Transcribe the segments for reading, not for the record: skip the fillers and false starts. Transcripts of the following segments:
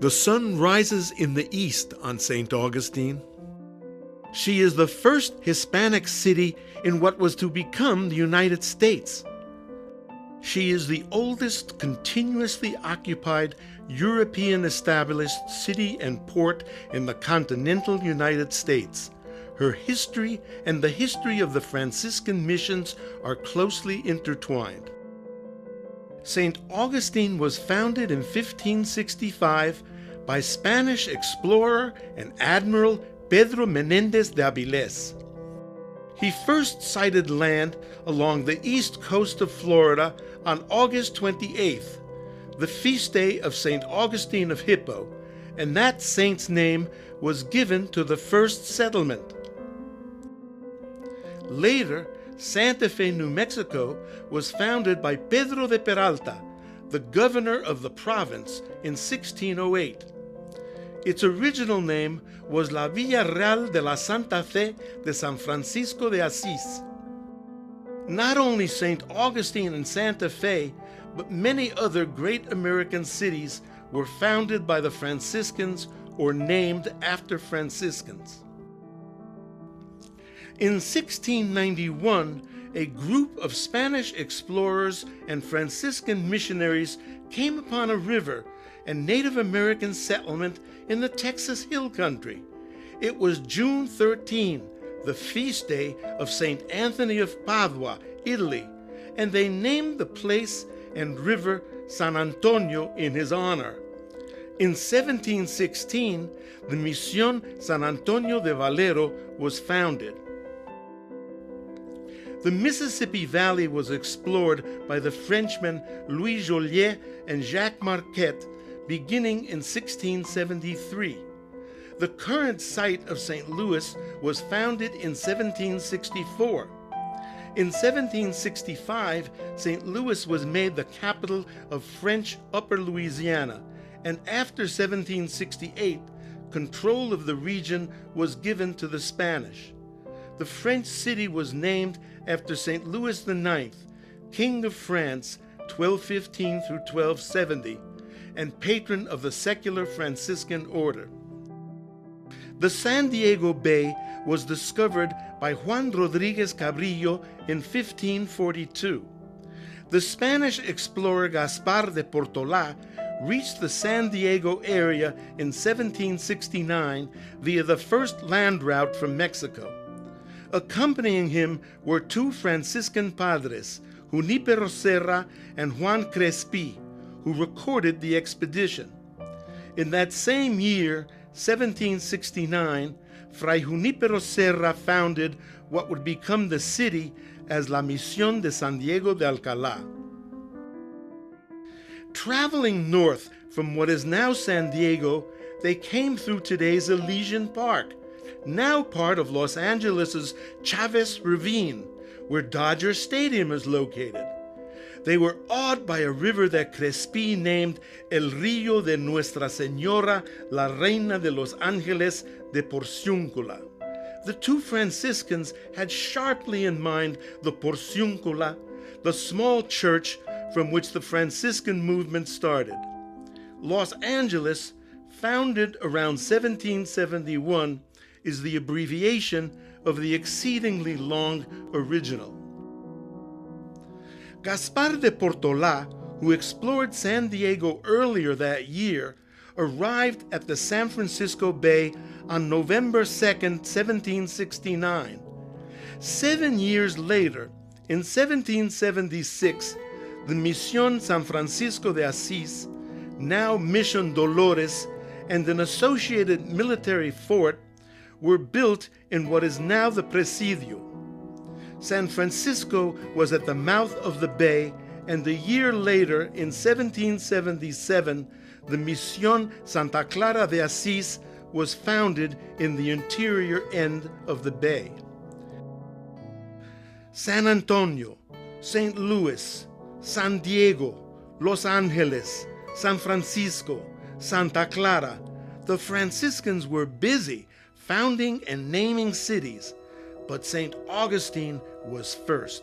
The sun rises in the east on St. Augustine. She is the first Hispanic city in what was to become the United States. She is the oldest continuously occupied European established city and port in the continental United States. Her history and the history of the Franciscan missions are closely intertwined. St. Augustine was founded in 1565 by Spanish explorer and admiral Pedro Menéndez de Avilés. He first sighted land along the east coast of Florida on August 28th, the feast day of St. Augustine of Hippo, and that saint's name was given to the first settlement. Later, Santa Fe, New Mexico was founded by Pedro de Peralta, the governor of the province, in 1608. Its original name was La Villa Real de la Santa Fe de San Francisco de Asís. Not only St. Augustine and Santa Fe, but many other great American cities were founded by the Franciscans or named after Franciscans. In 1691, a group of Spanish explorers and Franciscan missionaries came upon a river and Native American settlement in the Texas Hill Country. It was June 13, the feast day of St. Anthony of Padua, Italy, and they named the place and river San Antonio in his honor. In 1716, the Misión San Antonio de Valero was founded. The Mississippi Valley was explored by the Frenchmen Louis Joliet and Jacques Marquette beginning in 1673. The current site of St. Louis was founded in 1764. In 1765, St. Louis was made the capital of French Upper Louisiana, and after 1768, control of the region was given to the Spanish. The French city was named after St. Louis IX, King of France, 1215 through 1270, and patron of the secular Franciscan order. The San Diego Bay was discovered by Juan Rodriguez Cabrillo in 1542. The Spanish explorer Gaspar de Portola reached the San Diego area in 1769 via the first land route from Mexico. Accompanying him were two Franciscan padres, Junipero Serra and Juan Crespi, who recorded the expedition. In that same year, 1769, Fray Junipero Serra founded what would become the city as La Misión de San Diego de Alcalá. Traveling north from what is now San Diego, they came through today's Elysian Park, now part of Los Angeles' Chavez Ravine, where Dodger Stadium is located. They were awed by a river that Crespi named El Río de Nuestra Señora, la Reina de los Ángeles de Porciúncula. The two Franciscans had sharply in mind the Porciúncula, the small church from which the Franciscan movement started. Los Angeles, founded around 1771, is the abbreviation of the exceedingly long original. Gaspar de Portola, who explored San Diego earlier that year, arrived at the San Francisco Bay on November 2, 1769. 7 years later, in 1776, the Misión San Francisco de Asís, now Mission Dolores, and an associated military fort were built in what is now the Presidio. San Francisco was at the mouth of the bay, and a year later, in 1777, the Misión Santa Clara de Asís was founded in the interior end of the bay. San Antonio, St. Louis, San Diego, Los Angeles, San Francisco, Santa Clara. The Franciscans were busy founding and naming cities, but St. Augustine was first.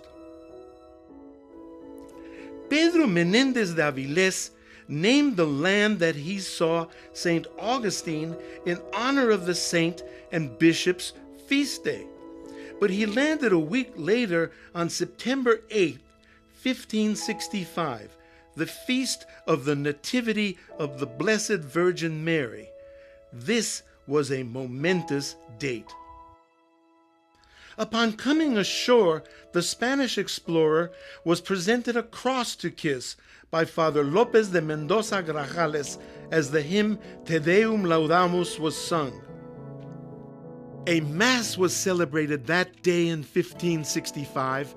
Pedro Menéndez de Avilés named the land that he saw St. Augustine in honor of the saint and bishop's feast day. But he landed a week later on September 8, 1565, the feast of the Nativity of the Blessed Virgin Mary. This was a momentous date. Upon coming ashore, the Spanish explorer was presented a cross to kiss by Father Lopez de Mendoza Grajales as the hymn Te Deum Laudamus was sung. A Mass was celebrated that day in 1565,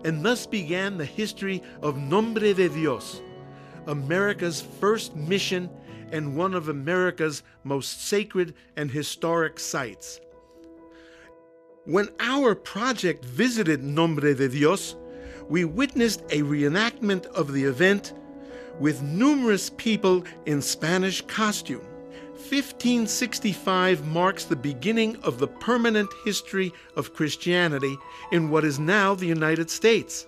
and thus began the history of Nombre de Dios, America's first mission and one of America's most sacred and historic sites. When our project visited Nombre de Dios, we witnessed a reenactment of the event with numerous people in Spanish costume. 1565 marks the beginning of the permanent history of Christianity in what is now the United States.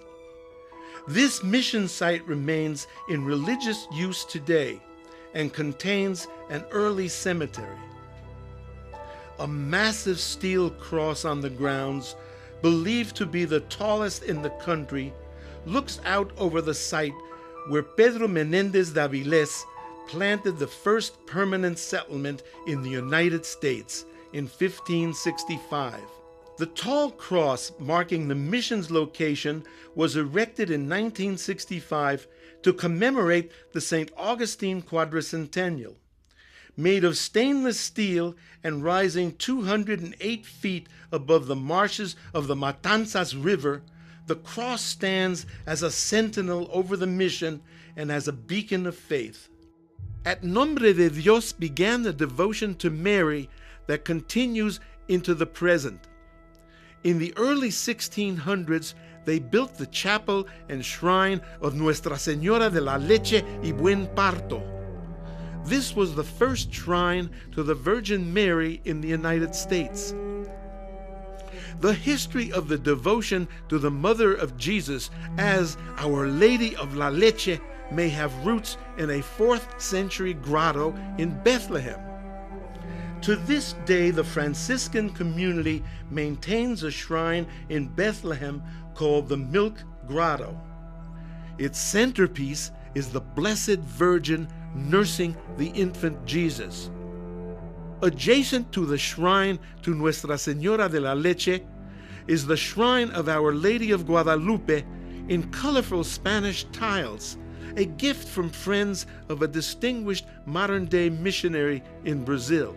This mission site remains in religious use today and contains an early cemetery. A massive steel cross on the grounds, believed to be the tallest in the country, looks out over the site where Pedro Menéndez de Avilés planted the first permanent settlement in the United States in 1565. The tall cross marking the mission's location was erected in 1965 to commemorate the St. Augustine Quadricentennial. Made of stainless steel and rising 208 feet above the marshes of the Matanzas River, the cross stands as a sentinel over the mission and as a beacon of faith. At Nombre de Dios began the devotion to Mary that continues into the present. In the early 1600s, they built the chapel and shrine of Nuestra Señora de la Leche y Buen Parto. This was the first shrine to the Virgin Mary in the United States. The history of the devotion to the Mother of Jesus as Our Lady of La Leche may have roots in a 4th century grotto in Bethlehem. To this day, the Franciscan community maintains a shrine in Bethlehem called the Milk Grotto. Its centerpiece is the Blessed Virgin nursing the infant Jesus. Adjacent to the shrine to Nuestra Señora de la Leche is the shrine of Our Lady of Guadalupe in colorful Spanish tiles, a gift from friends of a distinguished modern-day missionary in Brazil.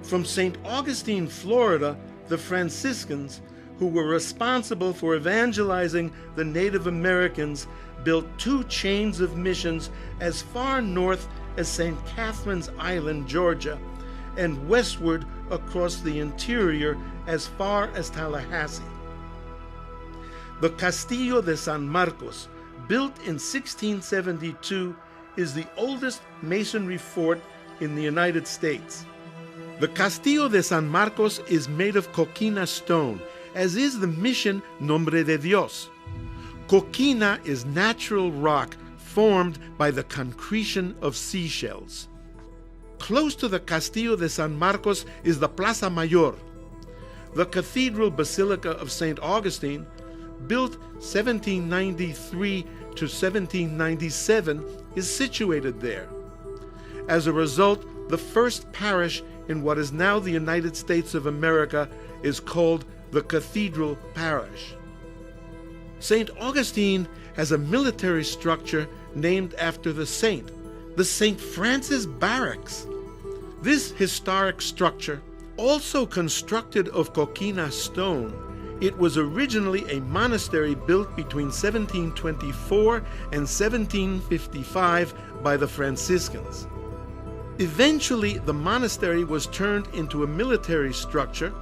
From St. Augustine, Florida, the Franciscans, who were responsible for evangelizing the Native Americans, built 2 chains of missions as far north as St. Catherine's Island, Georgia, and westward across the interior as far as Tallahassee. The Castillo de San Marcos, built in 1672, is the oldest masonry fort in the United States. The Castillo de San Marcos is made of coquina stone, as is the mission Nombre de Dios. Coquina is natural rock formed by the concretion of seashells. Close to the Castillo de San Marcos is the Plaza Mayor. The Cathedral Basilica of St. Augustine, built 1793 to 1797, is situated there. As a result, the first parish in what is now the United States of America is called the Cathedral Parish. St. Augustine has a military structure named after the saint, the St. Francis Barracks. This historic structure, also constructed of coquina stone, it was originally a monastery built between 1724 and 1755 by the Franciscans. Eventually, the monastery was turned into a military structure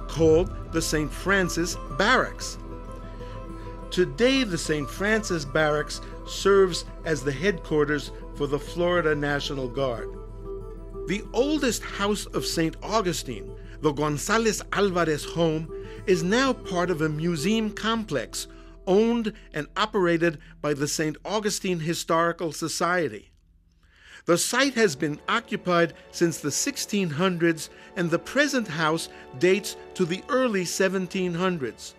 called the St. Francis Barracks. Today, the St. Francis Barracks serves as the headquarters for the Florida National Guard. The oldest house of St. Augustine, the González Álvarez home, is now part of a museum complex owned and operated by the St. Augustine Historical Society. The site has been occupied since the 1600s, and the present house dates to the early 1700s.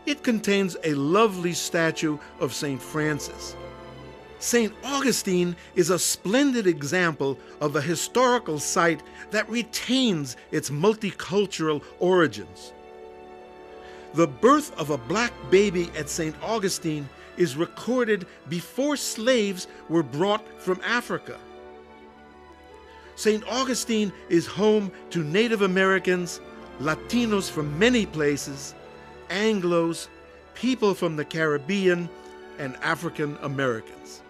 It contains a lovely statue of St. Francis. St. Augustine is a splendid example of a historical site that retains its multicultural origins. The birth of a black baby at St. Augustine is recorded before slaves were brought from Africa. St. Augustine is home to Native Americans, Latinos from many places, Anglos, people from the Caribbean, and African Americans.